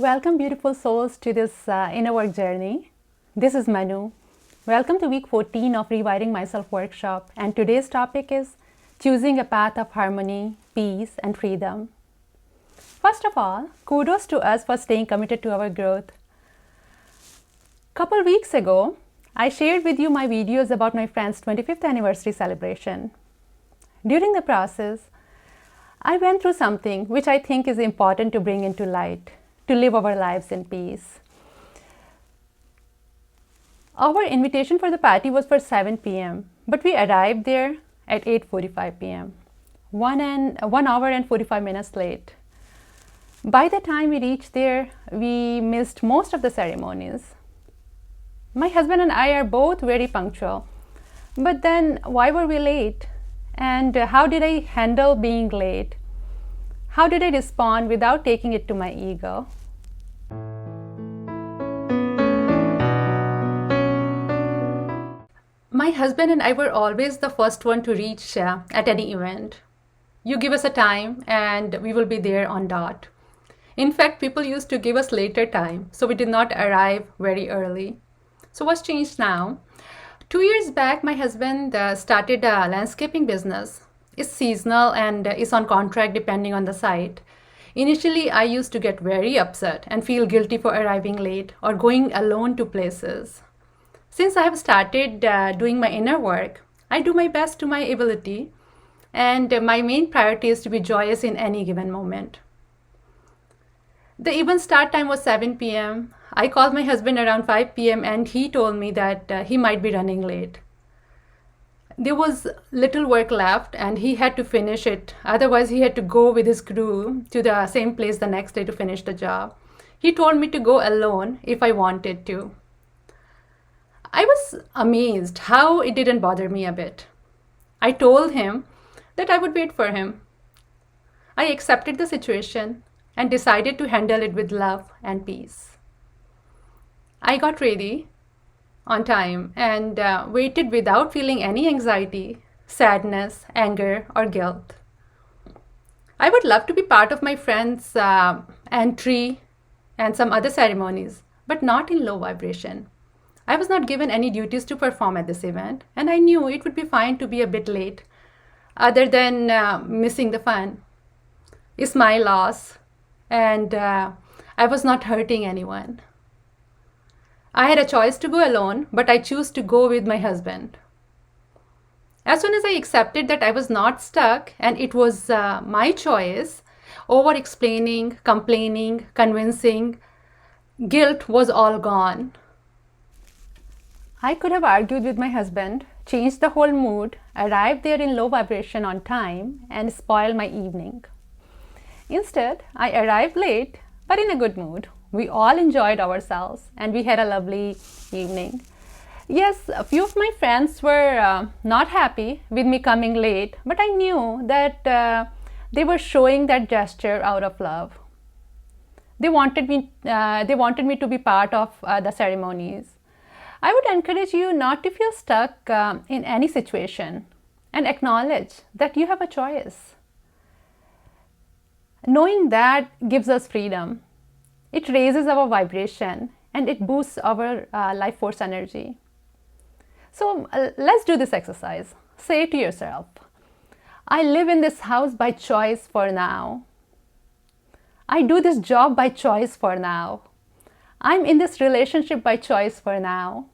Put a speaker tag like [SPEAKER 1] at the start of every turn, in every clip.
[SPEAKER 1] Welcome, beautiful souls, to this inner work journey. This is Manu. Welcome to week 14 of Rewiring Myself workshop. And today's topic is choosing a path of harmony, peace, and freedom. First of all, kudos to us for staying committed to our growth. Couple weeks ago, I shared with you my videos about my friend's 25th anniversary celebration. During the process, I went through something which I think is important to bring into light, to live our lives in peace. Our invitation for the party was for 7 p.m., but we arrived there at 8:45 p.m., 1 hour and 45 minutes late. By the time we reached there, we missed most of the ceremonies. My husband and I are both very punctual, but then why were we late? And how did I handle being late? How did I respond without taking it to my ego? My husband and I were always the first one to reach at any event. You give us a time and we will be there on dot. In fact, people used to give us later time, so we did not arrive very early. So what's changed now? 2 years back, my husband started a landscaping business. It's seasonal and is on contract depending on the site. Initially, I used to get very upset and feel guilty for arriving late or going alone to places. Since I have started doing my inner work, I do my best to my ability, and my main priority is to be joyous in any given moment. The event start time was 7 p.m. I called my husband around 5 p.m. and he told me that he might be running late. There was little work left and he had to finish it. Otherwise, he had to go with his crew to the same place the next day to finish the job. He told me to go alone if I wanted to. I was amazed how it didn't bother me a bit. I told him that I would wait for him. I accepted the situation and decided to handle it with love and peace. I got ready on time and waited without feeling any anxiety, sadness, anger, or guilt. I would love to be part of my friend's entry and some other ceremonies, but not in low vibration. I was not given any duties to perform at this event, and I knew it would be fine to be a bit late, other than missing the fun. It's my loss, and I was not hurting anyone. I had a choice to go alone, but I chose to go with my husband. As soon as I accepted that I was not stuck and it was my choice, over explaining, complaining, convincing, guilt was all gone. I could have argued with my husband, changed the whole mood, arrived there in low vibration on time, and spoiled my evening. Instead, I arrived late, but in a good mood. We all enjoyed ourselves and we had a lovely evening. Yes, a few of my friends were not happy with me coming late, but I knew that they were showing that gesture out of love. They wanted me to be part of the ceremonies. I would encourage you not to feel stuck in any situation and acknowledge that you have a choice. Knowing that gives us freedom. It raises our vibration and it boosts our life force energy. So let's do this exercise. Say to yourself, I live in this house by choice for now. I do this job by choice for now. I'm in this relationship by choice for now.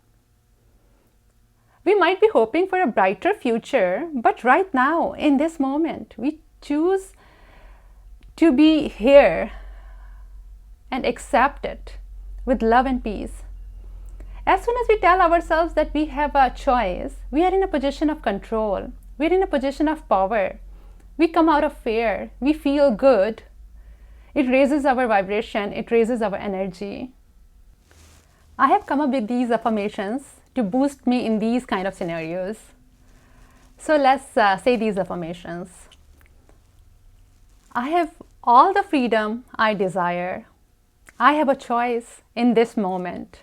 [SPEAKER 1] We might be hoping for a brighter future, but right now, in this moment, we choose to be here and accept it with love and peace. As soon as we tell ourselves that we have a choice, we are in a position of control. We're in a position of power. We come out of fear. We feel good. It raises our vibration. It raises our energy. I have come up with these affirmations to boost me in these kind of scenarios. So let's say these affirmations. I have all the freedom I desire. I have a choice in this moment.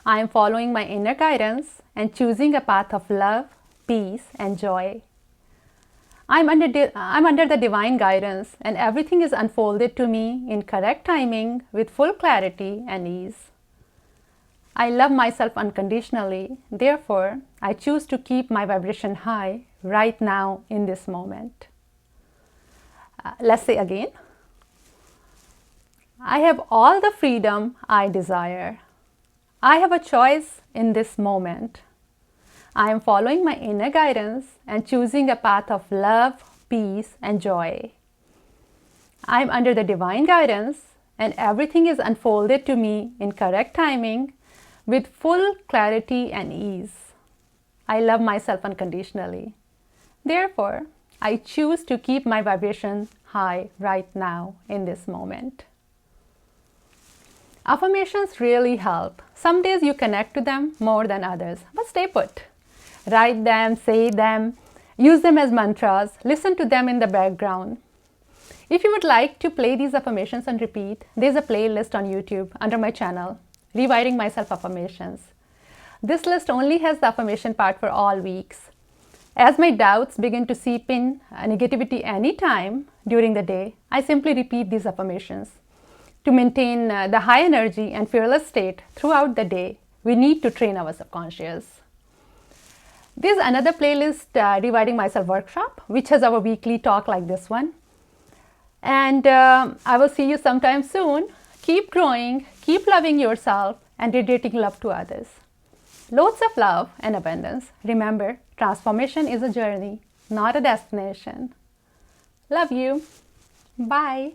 [SPEAKER 1] I am following my inner guidance and choosing a path of love, peace, and joy. I'm under the divine guidance, and everything is unfolded to me in correct timing with full clarity and ease. I love myself unconditionally. Therefore, I choose to keep my vibration high right now in this moment. Let's say again. I have all the freedom I desire. I have a choice in this moment. I am following my inner guidance and choosing a path of love, peace, and joy. I am under the divine guidance, and everything is unfolded to me in correct timing with full clarity and ease. I love myself unconditionally. Therefore, I choose to keep my vibration high right now in this moment. Affirmations really help. Some days you connect to them more than others, but stay put. Write them, say them, use them as mantras, listen to them in the background. If you would like to play these affirmations on repeat, there's a playlist on YouTube under my channel, Rewiring Myself Affirmations. This list only has the affirmation part for all weeks. As my doubts begin to seep in negativity anytime during the day, I simply repeat these affirmations. To maintain the high energy and fearless state throughout the day, we need to train our subconscious. There's another playlist, Rewiring Myself Workshop, which has our weekly talk like this one. And I will see you sometime soon. Keep growing, keep loving yourself, and radiating love to others. Loads of love and abundance. Remember, transformation is a journey, not a destination. Love you. Bye.